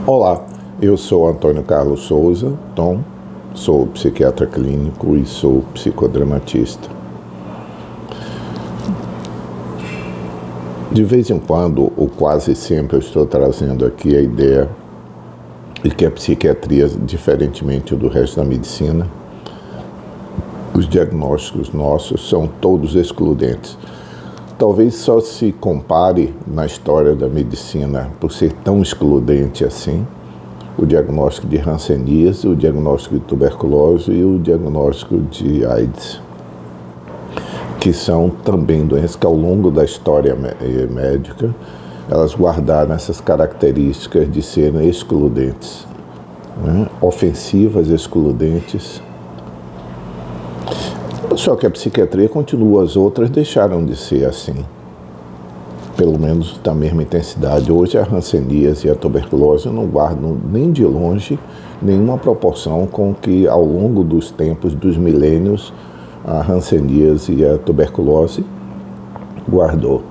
Olá, eu sou Antônio Carlos Souza, Tom, sou psiquiatra clínico e sou psicodramatista. De vez em quando, ou quase sempre, eu estou trazendo aqui a ideia de que a psiquiatria, diferentemente do resto da medicina, os diagnósticos nossos são todos excludentes. Talvez só se compare na história da medicina, por ser tão excludente assim, o diagnóstico de hanseníase, o diagnóstico de tuberculose e o diagnóstico de AIDS, que são também doenças que ao longo da história médica, elas guardaram essas características de serem excludentes, né? Ofensivas, excludentes. Só que a psiquiatria continua, as outras deixaram de ser assim, pelo menos da mesma intensidade. Hoje a hanseníase e a tuberculose não guardam nem de longe nenhuma proporção com que ao longo dos tempos, dos milênios, a hanseníase e a tuberculose guardou.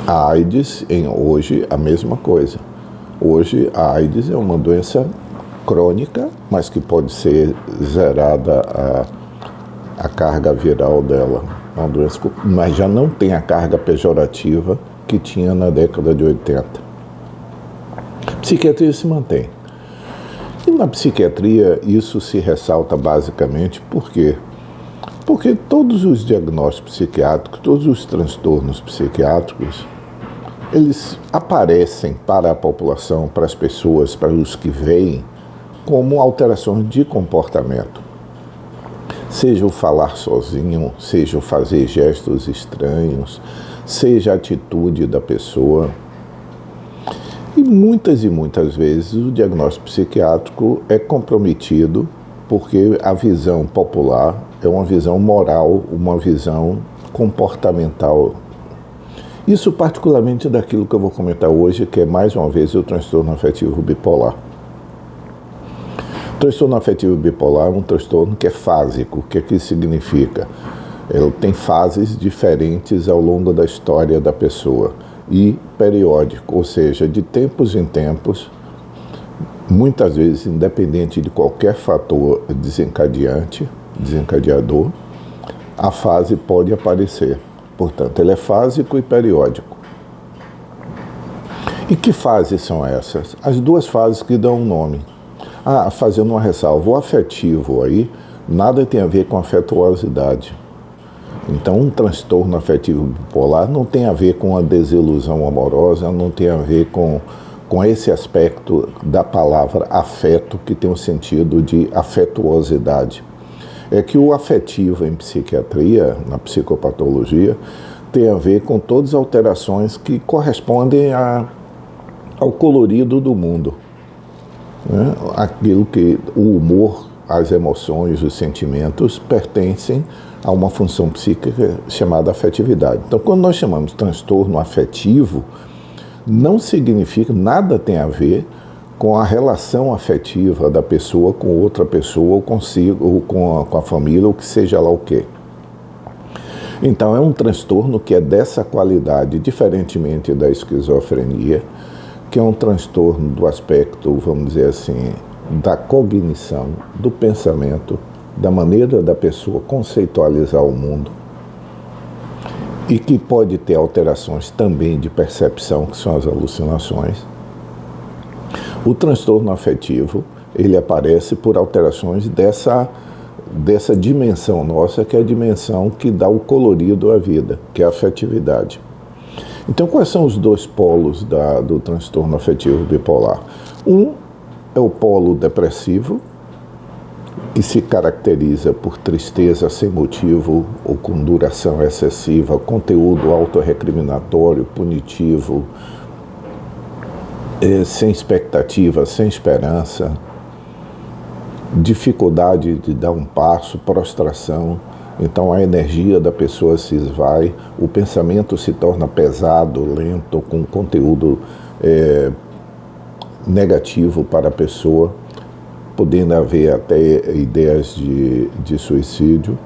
A AIDS, hoje, a mesma coisa. Hoje a AIDS é uma doença crônica, mas que pode ser zerada a carga viral dela. É uma doença, mas já não tem a carga pejorativa que tinha na década de 80. A psiquiatria se mantém. E na psiquiatria isso se ressalta basicamente por quê? Porque todos os diagnósticos psiquiátricos, todos os transtornos psiquiátricos, eles aparecem para a população, para as pessoas, para os que veem, como alterações de comportamento. Seja o falar sozinho, seja o fazer gestos estranhos, seja a atitude da pessoa. E muitas vezes o diagnóstico psiquiátrico é comprometido porque a visão popular é uma visão moral, uma visão comportamental. Isso particularmente daquilo que eu vou comentar hoje, que é mais uma vez o transtorno afetivo bipolar. O transtorno afetivo bipolar é um transtorno que é fásico. O que é que isso significa? Ele tem fases diferentes ao longo da história da pessoa e periódico, ou seja, de tempos em tempos, muitas vezes independente de qualquer fator desencadeador, a fase pode aparecer. Portanto, ele é fásico e periódico. E que fases são essas? As duas fases que dão um nome. Fazendo uma ressalva, o afetivo aí nada tem a ver com afetuosidade. Então, um transtorno afetivo bipolar não tem a ver com a desilusão amorosa, não tem a ver com esse aspecto da palavra afeto, que tem o sentido de afetuosidade. É que o afetivo em psiquiatria, na psicopatologia, tem a ver com todas as alterações que correspondem ao colorido do mundo. Né? Aquilo que o humor, as emoções, os sentimentos pertencem a uma função psíquica chamada afetividade. Então, quando nós chamamos de transtorno afetivo, não significa, nada tem a ver com a relação afetiva da pessoa com outra pessoa, ou consigo, ou com a família, ou que seja lá o quê. Então, é um transtorno que é dessa qualidade, diferentemente da esquizofrenia, que é um transtorno do aspecto, vamos dizer assim, da cognição, do pensamento, da maneira da pessoa conceitualizar o mundo, e que pode ter alterações também de percepção, que são as alucinações. O transtorno afetivo, ele aparece por alterações dessa dimensão nossa, que é a dimensão que dá o colorido à vida, que é a afetividade. Então, quais são os dois polos do transtorno afetivo bipolar? Um é o polo depressivo, que se caracteriza por tristeza sem motivo ou com duração excessiva, conteúdo autorrecriminatório, punitivo, sem expectativa, sem esperança, dificuldade de dar um passo, prostração. Então a energia da pessoa se esvai, o pensamento se torna pesado, lento, com conteúdo negativo para a pessoa, podendo haver até ideias de suicídio.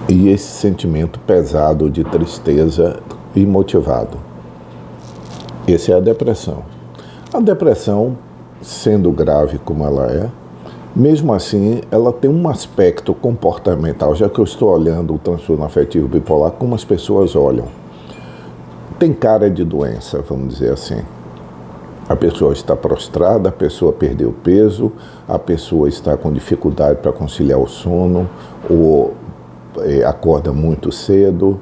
E esse sentimento pesado de tristeza imotivado. Essa é a depressão. A depressão, sendo grave como ela é, mesmo assim, ela tem um aspecto comportamental, já que eu estou olhando o transtorno afetivo bipolar, como as pessoas olham. Tem cara de doença, vamos dizer assim. A pessoa está prostrada, a pessoa perdeu peso, a pessoa está com dificuldade para conciliar o sono, ou acorda muito cedo,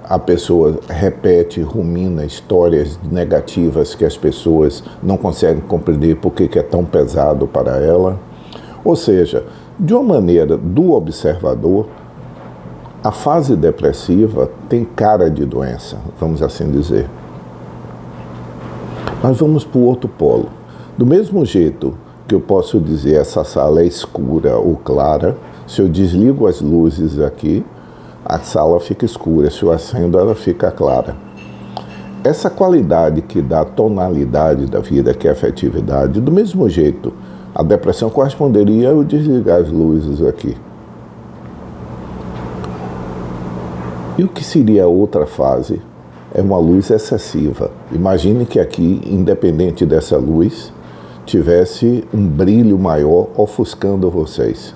a pessoa repete, rumina histórias negativas que as pessoas não conseguem compreender porque que é tão pesado para ela. Ou seja, de uma maneira do observador, a fase depressiva tem cara de doença, vamos assim dizer. Mas vamos para o outro polo. Do mesmo jeito que eu posso dizer essa sala é escura ou clara, se eu desligo as luzes aqui, a sala fica escura, se eu acendo ela fica clara. Essa qualidade que dá a tonalidade da vida, que é a afetividade, do mesmo jeito, a depressão corresponderia ao desligar as luzes aqui. E o que seria a outra fase? É uma luz excessiva. Imagine que aqui, independente dessa luz, tivesse um brilho maior ofuscando vocês.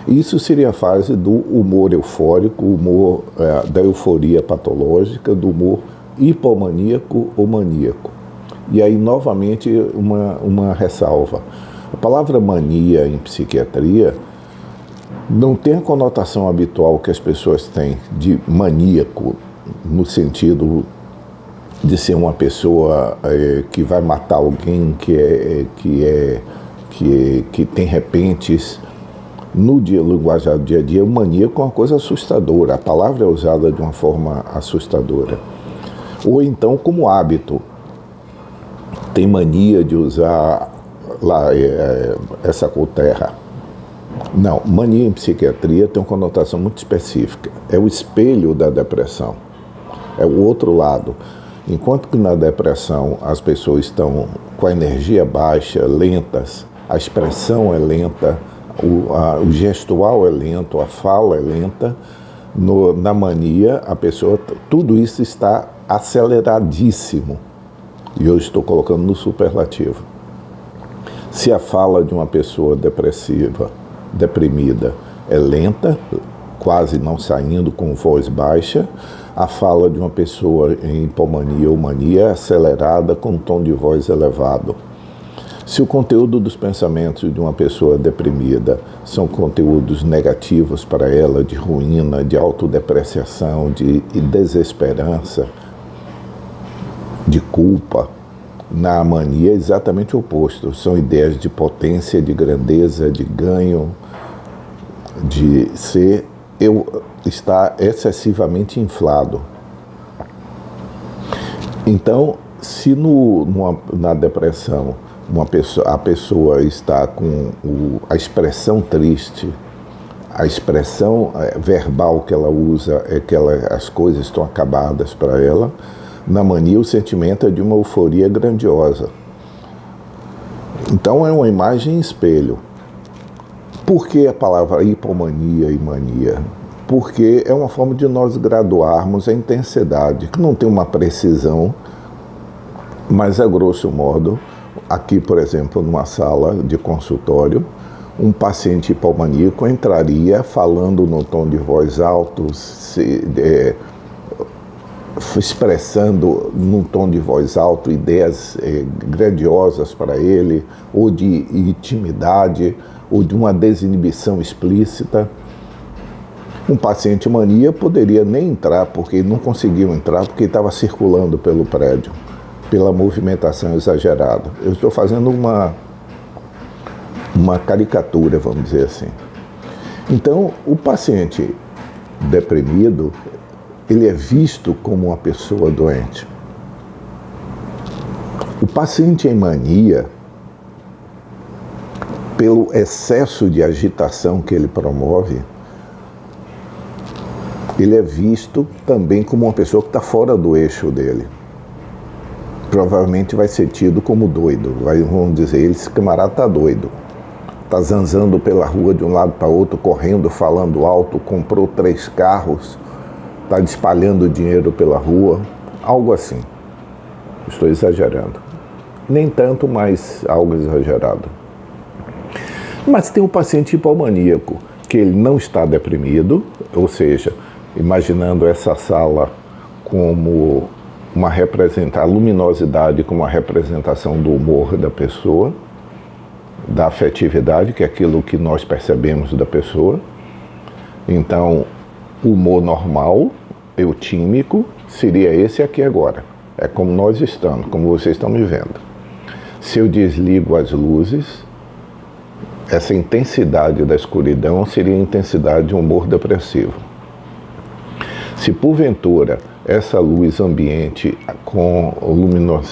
Isso seria a fase do humor eufórico, humor da euforia patológica, do humor hipomaníaco ou maníaco. E aí, novamente, uma ressalva. A palavra mania em psiquiatria não tem a conotação habitual que as pessoas têm de maníaco, no sentido de ser uma pessoa que vai matar alguém, que tem repentes. No linguajar do dia a dia, o maníaco é uma coisa assustadora. A palavra é usada de uma forma assustadora. Ou então, como hábito, tem mania de usar lá essa cor terra. Não, mania em psiquiatria tem uma conotação muito específica. É o espelho da depressão. É o outro lado. Enquanto que na depressão as pessoas estão com a energia baixa, lentas, a expressão é lenta, o gestual é lento, a fala é lenta, na mania a pessoa, tudo isso está aceleradíssimo. E eu estou colocando no superlativo. Se a fala de uma pessoa deprimida, é lenta, quase não saindo, com voz baixa, a fala de uma pessoa em hipomania ou mania é acelerada, com um tom de voz elevado. Se o conteúdo dos pensamentos de uma pessoa deprimida são conteúdos negativos para ela, de ruína, de autodepreciação, de desesperança, de culpa, na mania é exatamente o oposto. São ideias de potência, de grandeza, de ganho, de estar excessivamente inflado. Então, se na depressão a pessoa está com a expressão triste, a expressão verbal que ela usa é que as coisas estão acabadas para ela, na mania o sentimento é de uma euforia grandiosa. Então é uma imagem espelho. Por que a palavra hipomania e mania? Porque é uma forma de nós graduarmos a intensidade, que não tem uma precisão, mas a grosso modo, aqui, por exemplo, numa sala de consultório, um paciente hipomaníaco entraria falando num tom de voz alto, expressando num tom de voz alto ideias grandiosas para ele, ou de intimidade, ou de uma desinibição explícita. Um paciente mania poderia nem entrar, porque não conseguiu entrar, porque estava circulando pelo prédio, pela movimentação exagerada. Eu estou fazendo uma caricatura, vamos dizer assim. Então, o paciente deprimido, ele é visto como uma pessoa doente. O paciente em mania, pelo excesso de agitação que ele promove, ele é visto também como uma pessoa que está fora do eixo dele. Provavelmente vai ser tido como doido. Vamos dizer, esse camarada está doido. Está zanzando pela rua de um lado para outro, correndo, falando alto, comprou 3 carros, está espalhando dinheiro pela rua, algo assim. Estou exagerando. Nem tanto, mas algo exagerado. Mas tem um paciente hipomaníaco, que ele não está deprimido, ou seja, imaginando essa sala como a luminosidade como uma representação do humor da pessoa, da afetividade, que é aquilo que nós percebemos da pessoa. Então, o humor normal, eutímico, seria esse aqui agora. É como nós estamos, como vocês estão me vendo. Se eu desligo as luzes, essa intensidade da escuridão seria a intensidade de um humor depressivo. Se porventura essa luz ambiente com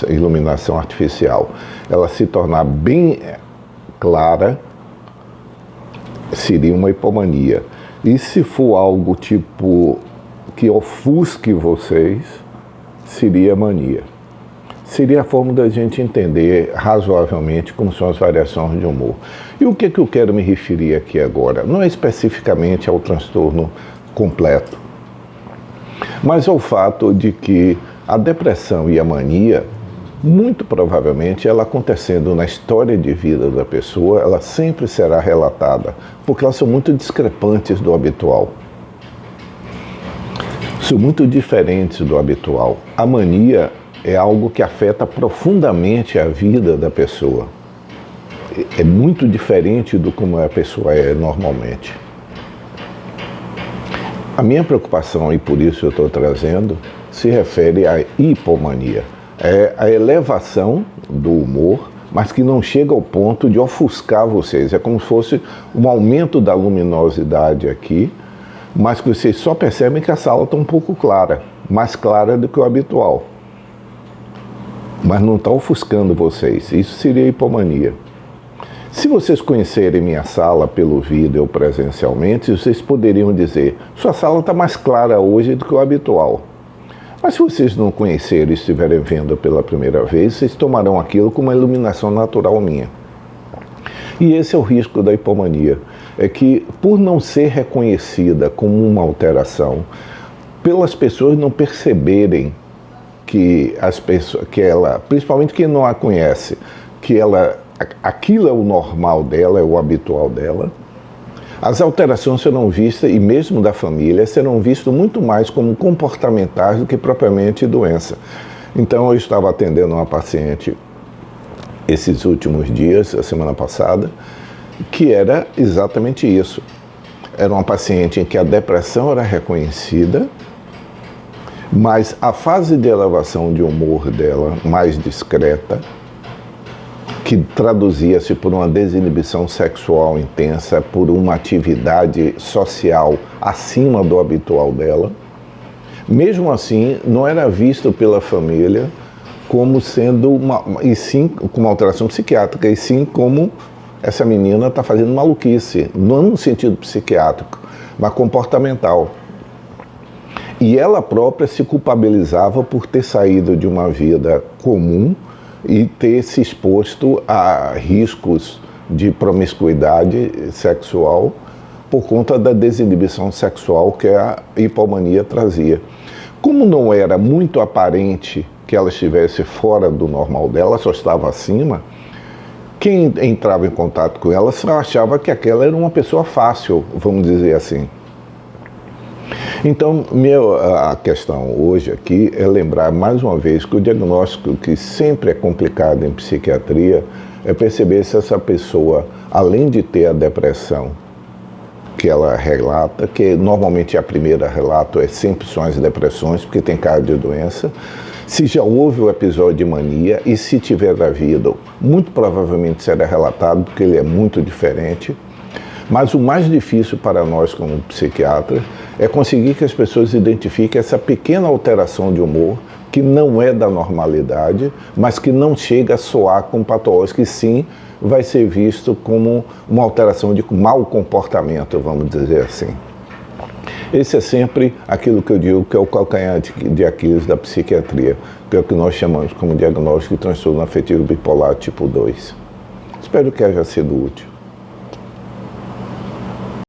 iluminação artificial, ela se tornar bem clara, seria uma hipomania. E se for algo tipo que ofusque vocês, seria mania. Seria a forma da gente entender razoavelmente como são as variações de humor. E o que eu quero me referir aqui agora? Não é especificamente ao transtorno completo, mas ao fato de que a depressão e a mania, muito provavelmente, ela acontecendo na história de vida da pessoa, ela sempre será relatada, porque elas são muito discrepantes do habitual. São muito diferentes do habitual. A mania é algo que afeta profundamente a vida da pessoa. É muito diferente do como a pessoa é normalmente. A minha preocupação, e por isso eu estou trazendo, se refere à hipomania. É a elevação do humor, mas que não chega ao ponto de ofuscar vocês. É como se fosse um aumento da luminosidade aqui, mas que vocês só percebem que a sala está um pouco clara, mais clara do que o habitual. Mas não está ofuscando vocês. Isso seria hipomania. Se vocês conhecerem minha sala pelo vídeo ou presencialmente, vocês poderiam dizer: sua sala está mais clara hoje do que o habitual. Mas se vocês não conhecerem e estiverem vendo pela primeira vez, vocês tomarão aquilo como uma iluminação natural minha. E esse é o risco da hipomania. É que, por não ser reconhecida como uma alteração, pelas pessoas não perceberem que ela, principalmente quem não a conhece, que aquilo é o normal dela, é o habitual dela, as alterações serão vistas, e mesmo da família, serão vistas muito mais como comportamentais do que propriamente doença. Então, eu estava atendendo uma paciente esses últimos dias, a semana passada, que era exatamente isso. Era uma paciente em que a depressão era reconhecida, mas a fase de elevação de humor dela, mais discreta, que traduzia-se por uma desinibição sexual intensa, por uma atividade social acima do habitual dela, mesmo assim, não era visto pela família como sendo uma alteração psiquiátrica, e sim como essa menina está fazendo maluquice, não no sentido psiquiátrico, mas comportamental. E ela própria se culpabilizava por ter saído de uma vida comum e ter se exposto a riscos de promiscuidade sexual por conta da desinibição sexual que a hipomania trazia. Como não era muito aparente que ela estivesse fora do normal dela, só estava acima, quem entrava em contato com ela só achava que aquela era uma pessoa fácil, vamos dizer assim. Então, a questão hoje aqui é lembrar mais uma vez que o diagnóstico, que sempre é complicado em psiquiatria, é perceber se essa pessoa, além de ter a depressão que ela relata, que normalmente a primeira relato sempre são as depressões, porque tem cara de doença, se já houve o episódio de mania, e se tiver havido, muito provavelmente será relatado, porque ele é muito diferente. Mas o mais difícil para nós como psiquiatras é conseguir que as pessoas identifiquem essa pequena alteração de humor que não é da normalidade, mas que não chega a soar como patológico, e sim vai ser visto como uma alteração de mau comportamento, vamos dizer assim. Esse é sempre aquilo que eu digo que é o calcanhar de Aquiles da psiquiatria, que é o que nós chamamos como diagnóstico de transtorno afetivo bipolar tipo 2. Espero que haja sido útil.